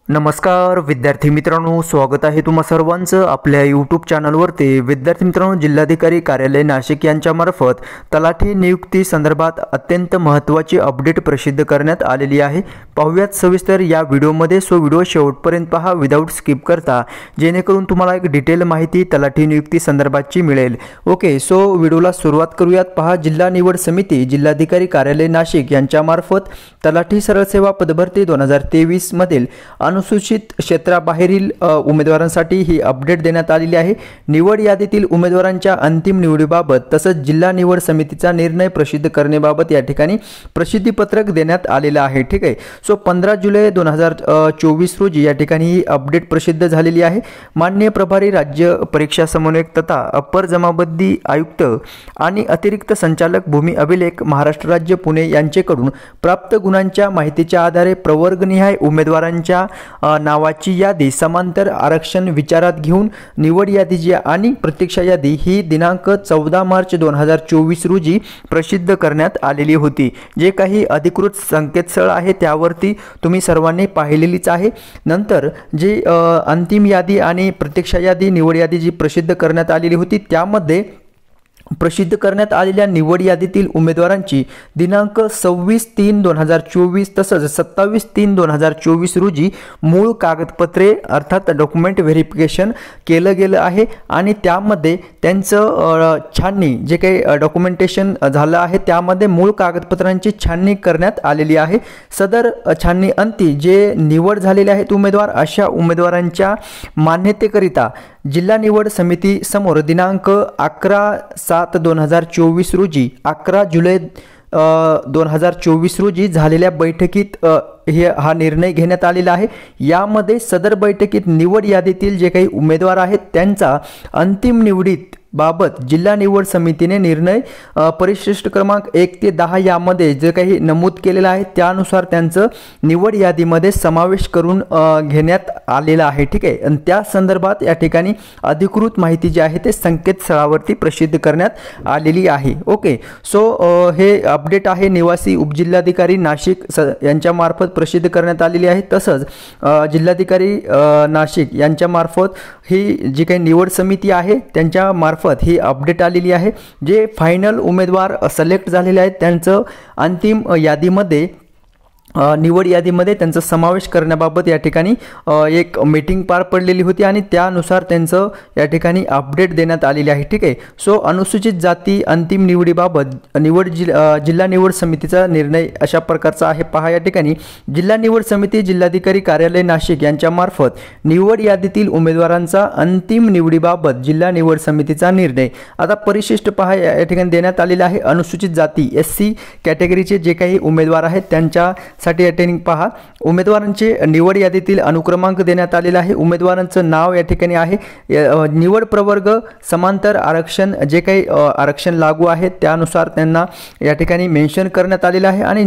नमस्कार विद्यार्थी मित्रांनो, स्वागत आहे तुम्हा सर्वांचं आपल्या यूट्यूब चॅनलवरती। विद्यार्थी मित्रांनो, जिल्हाधिकारी कार्यालय नाशिक यांच्यामार्फत तलाठी नियुक्ती संदर्भात अत्यंत महत्त्वाची अपडेट प्रसिद्ध करण्यात आलेली आहे। पाहूयात सविस्तर या व्हिडिओमध्ये। व्हिडिओ शेवटपर्यंत पहा विदाऊट स्किप करता, जेणेकरून तुम्हाला एक डिटेल माहिती तलाठी नियुक्ती संदर्भातची मिळेल। ओके, व्हिडिओला सुरुवात करूयात। पहा, जिल्हा निवड समिती जिल्हाधिकारी कार्यालय नाशिक यांच्यामार्फत तलाठी सरळ सेवा पदभरती 2023 मधील अनुसूचित क्षेत्राबाहेरील उमेदवारांसाठी ही अपडेट देण्यात आलेली आहे। निवड यादीतील उमेदवारांच्या अंतिम निवडीबाबत तसंच जिल्हा निवड समितीचा निर्णय प्रसिद्ध करण्याबाबत या ठिकाणी प्रसिद्धी पत्रक देण्यात आलेलं आहे। ठीक आहे, 15 जुलै 2024 रोजी या ठिकाणी ही अपडेट प्रसिद्ध झालेली आहे। माननीय प्रभारी राज्य परीक्षा समन्वयक तथा अपर जमाबंदी आयुक्त आणि अतिरिक्त संचालक भूमी अभिलेख महाराष्ट्र राज्य पुणे यांच्याकडून प्राप्त गुणांच्या माहितीच्या आधारे प्रवर्गनिहाय उमेदवारांच्या नावाची यादी समांतर आरक्षण विचारात घेऊन निवड यादी आणि प्रतीक्षा यादी ही दिनांक 14 मार्च 2024 रोजी प्रसिद्ध करण्यात आलेली होती। जे काही अधिकृत संकेतस्थळ आहे त्यावरती तुम्ही सर्वांनी पाहिलेलीच आहे। नंतर जे अंतिम यादी आणि प्रतीक्षा यादी निवड यादी जी प्रसिद्ध करण्यात आलेली होती, त्यामध्ये प्रसिद्ध करण्यात आलेल्या निवड यादीतील उमेदवारांची दिनांक 26/3/2024 तसंच 27/3/2024 रोजी मूळ कागदपत्रे अर्थात डॉक्युमेंट व्हेरिफिकेशन केलं गेलं आहे आणि त्यामध्ये त्यांचं छाननी जे काही डॉक्युमेंटेशन झालं आहे त्यामध्ये मूळ कागदपत्रांची छाननी करण्यात आलेली आहे। सदर छाननी अंती जे निवड झालेले आहेत उमेदवार, अशा उमेदवारांच्या मान्यतेकरिता जिल्हा निवड समिती समोर दिनांक 11/7/2024 रोजी 11 जुलै 2024 रोजी झालेल्या बैठकीत हा निर्णय घेण्यात आलेला आहे। यामध्ये सदर बैठकीत निवड यादीतील जे काही उमेदवार आहेत त्यांचा अंतिम निवडीत बाबत जिल्हा निवड समितीने निर्णय परिशिष्ट क्रमांक 1 ते 10 यामध्ये जे काही नमूद केलेलं आहे त्यानुसार त्यांचं निवड यादीमध्ये समावेश करून घेण्यात आलेला आहे। ठीक आहे, आणि त्या संदर्भात या ठिकाणी अधिकृत माहिती जी आहे ते संकेतस्थळावरती प्रसिद्ध करण्यात आलेली आहे। ओके, हे अपडेट आहे निवासी उपजिल्हाधिकारी नाशिक यांच्या मार्फत प्रसिद्ध करण्यात आलेली आहे। तसंच जिल्हाधिकारी नाशिक यांच्या मार्फत ही जी काही निवड समिती आहे त्यांच्या मार्फत ही अपडेट आलेली आहे। जे फायनल उमेदवार सिलेक्ट झालेले आहेत त्यांचं अंतिम यादीमध्ये निवड यादीमध्ये त्यांचा समावेश करण्याबाबत या ठिकाणी एक मीटिंग पार पडलेली होती आणि त्यानुसार त्यांचं या ठिकाणी अपडेट देण्यात आलेली आहे। ठीक आहे, अनुसूचित जाती अंतिम निवडीबाबत जिल्हा निवड समितीचा निर्णय अशा प्रकारचा आहे। पहा, या ठिकाणी जिल्हा निवड समिती जिल्हाधिकारी कार्यालय नाशिक यांच्या मार्फत निवड यादीतील उमेदवारांचा अंतिम निवडीबाबत जिल्हा निवड समितीचा निर्णय। आता परिशिष्ट पहा या ठिकाणी देण्यात आलेला आहे। अनुसूचित जाती SC कॅटेगरीचे जे काही उमेदवार आहेत त्यांच्या साठी अटेंडिंग पहा, उमेदवारांचे निवड यादीतील अनुक्रमांक देण्यात आलेला आहे। उमेदवारांचं नाव या ठिकाणी आहे। निवड प्रवर्ग समांतर आरक्षण जे काही आरक्षण लागू आहे त्यानुसार त्यांना या ठिकाणी मेन्शन करण्यात आलेलं आहे आणि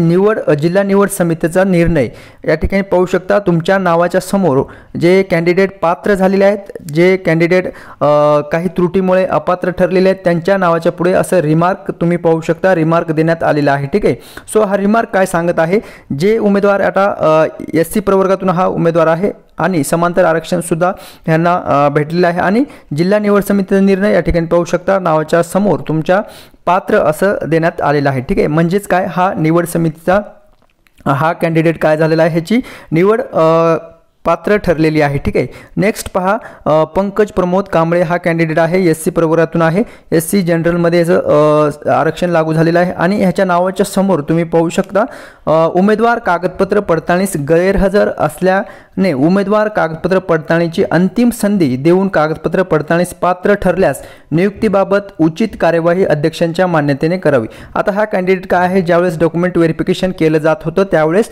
जिल्हा निवड समितीचा निर्णय या ठिकाणी पाहू शकता। तुमच्या नावाच्या समोर जे कॅन्डिडेट पात्र झालेले आहेत, जे कॅन्डिडेट काही त्रुटीमुळे अपात्र ठरलेले आहेत त्यांच्या नावाच्या पुढे असं रिमार्क तुम्ही पाहू शकता, रिमार्क देण्यात आलेला आहे। ठीक आहे, हा रिमार्क काय सांगत आहे, जे उमेदवार आता SC प्रवर्गातून हा उमेदवार आहे आणि समांतर आरक्षण सुद्धा यांना भेटलेलं आहे आणि जिल्हा निवड समितीचा निर्णय या ठिकाणी पाहू शकता नावाच्या समोर तुमच्या पात्र असं देण्यात आलेलं आहे। ठीक आहे, म्हणजेच काय, हा निवड समितीचा हा कॅन्डिडेट काय झालेला आहे, ह्याची निवड पात्र ठरलेली आहे। ठीक आहे, नेक्स्ट पहा, पंकज प्रमोद कांबळे हा कॅन्डिडेट आहे, SC प्रवर्गातून आहे, SC जनरलमध्ये याचं आरक्षण लागू झालेलं आहे आणि ह्याच्या नावाच्या समोर तुम्ही पाहू शकता उमेदवार कागदपत्र पडताळणीस गैरहजर असल्याने उमेदवार कागदपत्र पडताळणीची अंतिम संधी देऊन कागदपत्र पडताळणीस पात्र ठरल्यास नियुक्तीबाबत उचित कार्यवाही अध्यक्षांच्या मान्यतेने करावी। आता हा कॅन्डिडेट काय आहे, ज्यावेळेस डॉक्युमेंट व्हेरिफिकेशन केलं जात होतं त्यावेळेस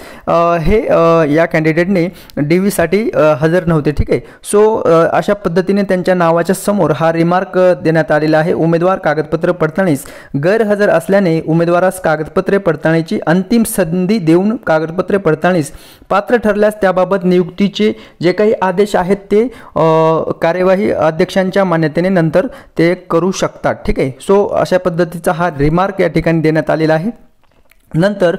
या कॅन्डिडेटने DV साठी हजर नव्हते। ठीक आहे, अशा पद्धतीने त्यांच्या नावाच्या समोर हा रिमार्क देण्यात आलेला आहे। उमेदवार कागदपत्र पडताळणीस गैरहजर असल्याने उमेदवारास कागदपत्रे पडताळणीची अंतिम संधी देऊन कागदपत्रे पडताळणीस पात्र ठरल्यास त्याबाबत नियुक्तीचे जे काही आदेश आहेत ते कार्यवाही अध्यक्षांच्या मान्यतेने नंतर ते करू शकतात। ठीक आहे, अशा पद्धतीचा हा रिमार्क या ठिकाणी देण्यात आलेला आहे। नंतर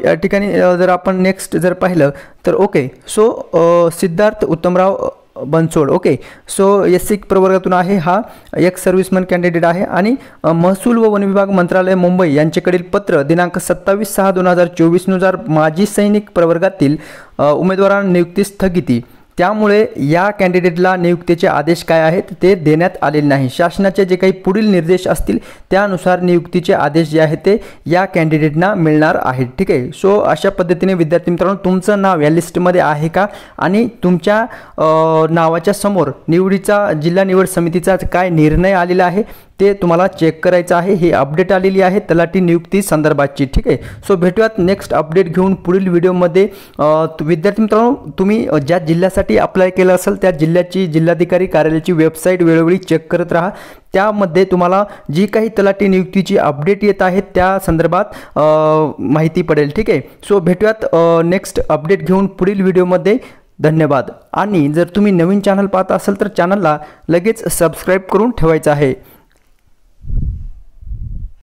या ठिकाणी जर आपण नेक्स्ट जर पाहिलं तर okay so Siddharth Uttamrao Bansod okay so SC प्रवर्गातून आहे, हा एक सर्व्हिसमॅन कॅन्डिडेट आहे आणि महसूल व वन विभाग मंत्रालय मुंबई यांच्याकडील पत्र दिनांक 27/6/2024 नुसार माजी सैनिक प्रवर्गातील उमेदवारांना नियुक्ती स्थगिती, त्यामुळे या कॅन्डिडेटला नियुक्तीचे आदेश काय आहेत ते देण्यात आलेले नाही. शासनाचे जे काही पुढील निर्देश असतील त्यानुसार नियुक्तीचे आदेश जे आहेत ते या कॅन्डिडेटना मिळणार आहेत. ठीक आहे. सो अशा पद्धतीने विद्यार्थी मित्रांनो तुमचं नाव या लिस्टमध्ये आहे का आणि तुमच्या नावाच्या समोर निवडीचा जिल्हा निवड समितीचा काय निर्णय आलेला आहे ते तुम्हाला चेक करायचं आहे. ही अपडेट आलेली आहे तलाठी नियुक्ती संदर्भाची. ठीक आहे. सो भेटूयात नेक्स्ट अपडेट घेऊन पुढील व्हिडिओमध्ये. विद्यार्थी मित्रांनो तुम्ही ज्या जिल्ह्यासाठी अप्लाय केलं असेल त्या जिल्ह्याची जिल्हाधिकारी कार्यालयाची वेबसाईट वेळोवेळी चेक करत राहा. त्यामध्ये तुम्हाला जी काही तलाठी नियुक्तीची अपडेट येत आहेत त्या संदर्भात माहिती पडेल. ठीक आहे. सो भेटूयात नेक्स्ट अपडेट घेऊन पुढील व्हिडिओमध्ये. धन्यवाद. आणि जर तुम्ही नवीन चॅनल पाहत असाल तर चॅनलला लगेच सबस्क्राईब करून ठेवायचं आहे.